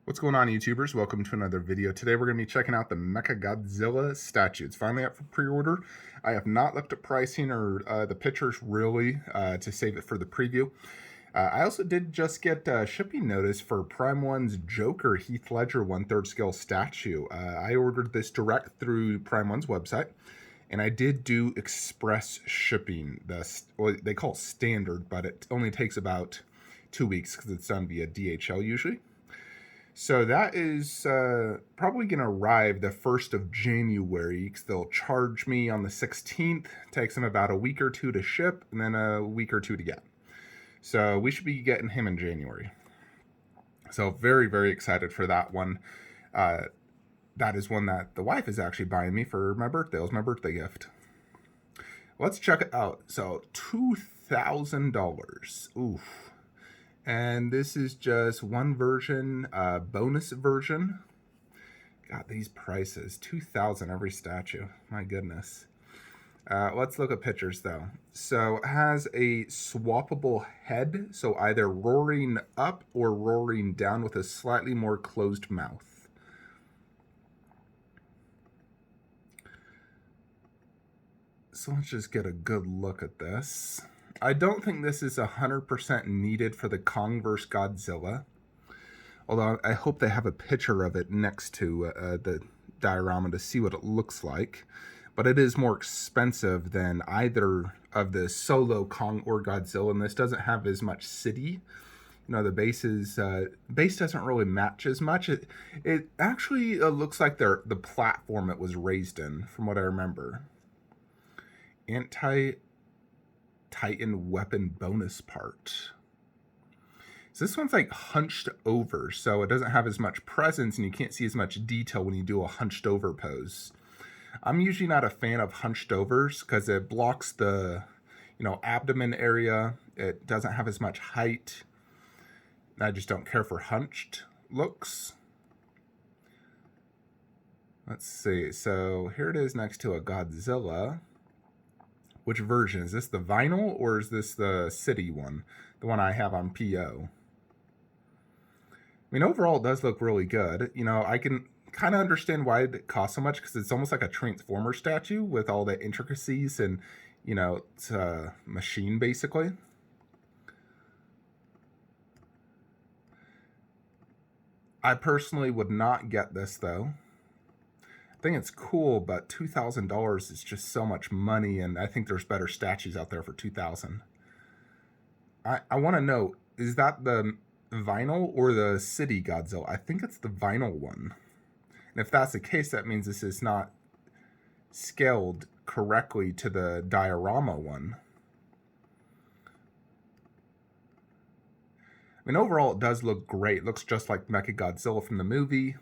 What's going on, YouTubers? Welcome to another video. Today we're going to be checking out the Mecha-Godzilla statue. It's finally up for pre-order. I have not looked at pricing or the pictures really to save it for the preview. I also did just get a shipping notice for Prime 1's Joker Heath Ledger 1/3 scale statue. I ordered this direct through Prime 1's website, and I did do express shipping. Well, they call it standard, but it only takes about 2 weeks because it's done via DHL usually. So that is probably going to arrive the 1st of January because they'll charge me on the 16th. Takes them about a week or two to ship and then a week or two to get. So we should be getting him in January. So very, very excited for that one. That is one that the wife is actually buying me for my birthday. It was my birthday gift. Let's check it out. So $2,000. Oof. And this is just one version, bonus version. God, these prices, $2,000 every statue. My goodness. Let's look at pictures though. So it has a swappable head, so either roaring up or roaring down with a slightly more closed mouth. So let's just get a good look at this. I don't think this is 100% needed for the Kong vs. Godzilla. Although I hope they have a picture of it next to the diorama to see what it looks like. But it is more expensive than either of the solo Kong or Godzilla, and this doesn't have as much city. You know, the base doesn't really match as much. It actually looks like the platform it was raised in, from what I remember. Titan weapon bonus part. So this one's like hunched over, so it doesn't have as much presence and you can't see as much detail when you do a hunched over pose. I'm usually not a fan of hunched overs because it blocks the, abdomen area. It doesn't have as much height. I just don't care for hunched looks. Let's see. So here it is next to a Godzilla. Which version? Is this the vinyl or is this the city one? The one I have on PO. I mean, overall, it does look really good. I can kind of understand why it costs so much because it's almost like a Transformer statue with all the intricacies and, it's a machine basically. I personally would not get this though. I think it's cool, but $2,000 is just so much money, and I think there's better statues out there for $2,000. I want to know, is that the vinyl or the city Godzilla? I think it's the vinyl one. And if that's the case, that means this is not scaled correctly to the diorama one. I mean, overall, it does look great. It looks just like Mecha-Godzilla from the movie.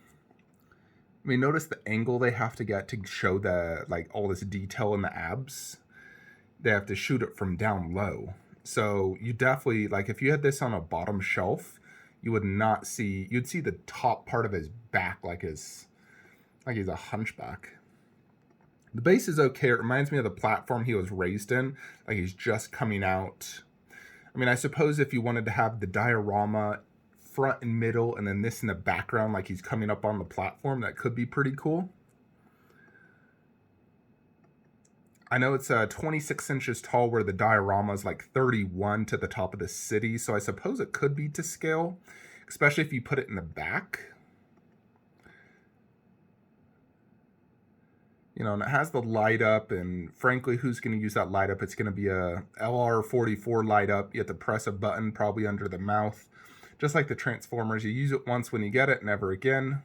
I mean, notice the angle they have to get to show all this detail in the abs. They have to shoot it from down low. So you definitely, if you had this on a bottom shelf, you would not see, you'd see the top part of his back like he's a hunchback. The base is okay. It reminds me of the platform he was raised in, like he's just coming out. I mean, I suppose if you wanted to have the diorama front and middle and then this in the background like he's coming up on the platform, that could be pretty cool. I know it's 26 inches tall where the diorama is like 31 to the top of the city, so I suppose it could be to scale, especially if you put it in the back. And it has the light up, and frankly, who's going to use that light up? It's going to be a LR44 light up. You have to press a button probably under the mouth. Just like the Transformers, you use it once when you get it, never again.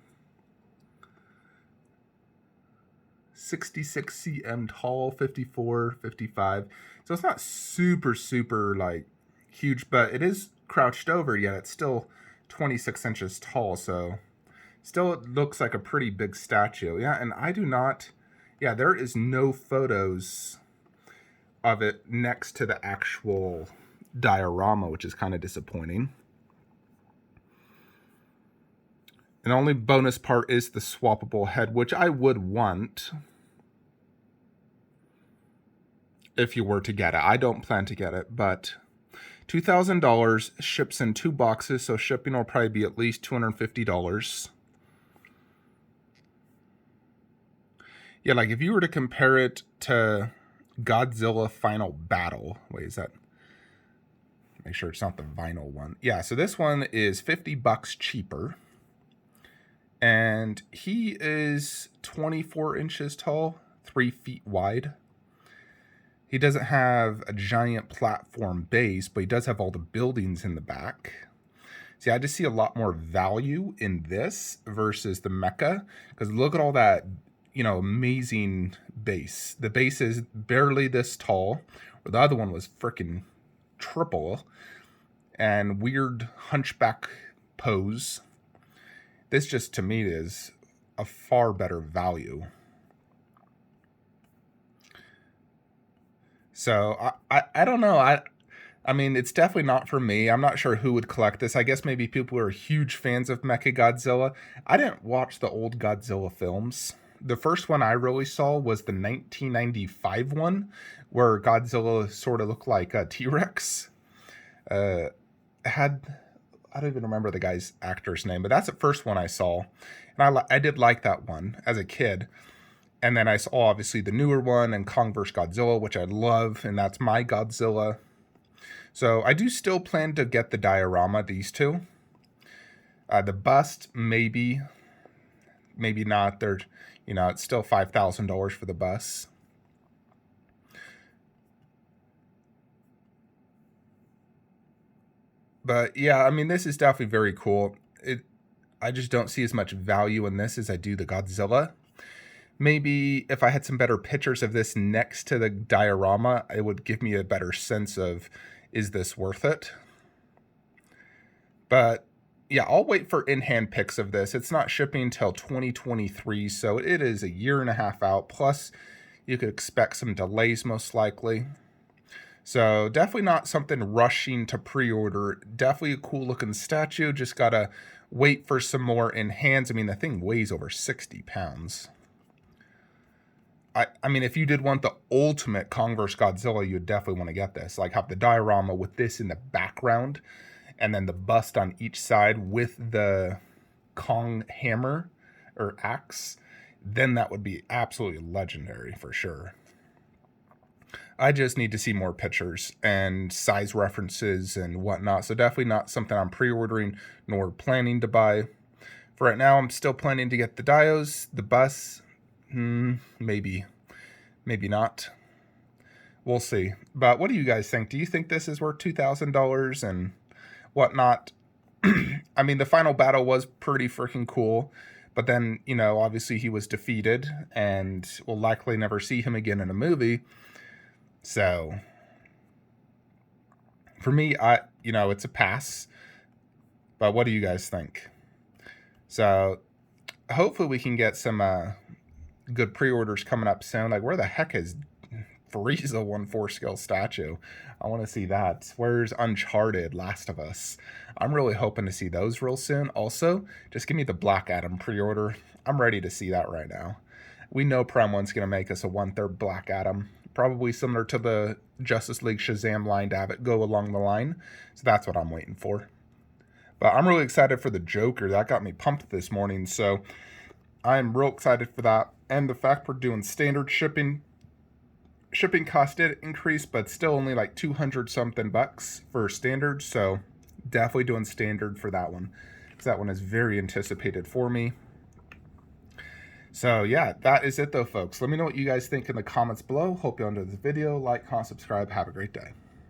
66 cm tall, 54, 55. So it's not super, huge, but it is crouched over, yet it's still 26 inches tall. So still it looks like a pretty big statue. Yeah, and there is no photos of it next to the actual diorama, which is kind of disappointing. And the only bonus part is the swappable head, which I would want if you were to get it. I don't plan to get it, but $2,000, ships in 2 boxes, so shipping will probably be at least $250. Yeah, like if you were to compare it to Godzilla Final Battle, wait, is that? Make sure it's not the vinyl one. Yeah, so this one is $50 cheaper. And he is 24 inches tall, 3 feet wide. He doesn't have a giant platform base, but he does have all the buildings in the back. See, I just see a lot more value in this versus the Mecha, because look at all that, you know, amazing base. The base is barely this tall, where the other one was freaking triple, and weird hunchback pose. This just, to me, is a far better value. So I don't know. I mean, it's definitely not for me. I'm not sure who would collect this. I guess maybe people who are huge fans of Mecha-Godzilla. I didn't watch the old Godzilla films. The first one I really saw was the 1995 one, where Godzilla sort of looked like a T-Rex. I don't even remember the guy's actor's name, but that's the first one I saw. And I did like that one as a kid. And then I saw, obviously, the newer one and Kong vs. Godzilla, which I love, and that's my Godzilla. So I do still plan to get the diorama, these two. The bust, maybe not. They're, you know, it's still $5,000 for the bust. But yeah, I mean, this is definitely very cool. I just don't see as much value in this as I do the Godzilla. Maybe if I had some better pictures of this next to the diorama, it would give me a better sense of, is this worth it? But yeah, I'll wait for in-hand pics of this. It's not shipping till 2023, so it is a year and a half out. Plus, you could expect some delays most likely. So definitely not something rushing to pre-order. Definitely a cool looking statue. Just gotta wait for some more in hands. I mean, the thing weighs over 60 pounds. I mean, if you did want the ultimate Kong vs. Godzilla, you'd definitely want to get this. Like, have the diorama with this in the background, and then the bust on each side with the Kong hammer or axe. Then that would be absolutely legendary for sure. I just need to see more pictures and size references and whatnot. So definitely not something I'm pre-ordering nor planning to buy. For right now, I'm still planning to get the dios, the bus. Maybe not. We'll see. But what do you guys think? Do you think this is worth $2,000 and whatnot? I mean, the final battle was pretty freaking cool. But then, you know, obviously he was defeated and we'll likely never see him again in a movie. So, for me, it's a pass. But what do you guys think? So, hopefully we can get some good pre-orders coming up soon. Like, where the heck is Frieza 1/4 scale statue? I want to see that. Where's Uncharted, Last of Us? I'm really hoping to see those real soon. Also, just give me the Black Adam pre-order. I'm ready to see that right now. We know Prime 1's going to make us a 1/3 Black Adam. Probably similar to the Justice League Shazam line to have it go along the line. So that's what I'm waiting for. But I'm really excited for the Joker. That got me pumped this morning. So I'm real excited for that. And the fact we're doing standard shipping. Shipping cost did increase, but still only like 200 something bucks for standard. So definitely doing standard for that one. Because that one is very anticipated for me. So yeah, that is it though, folks. Let me know what you guys think in the comments below. Hope you enjoyed this video. Like, comment, subscribe. Have a great day.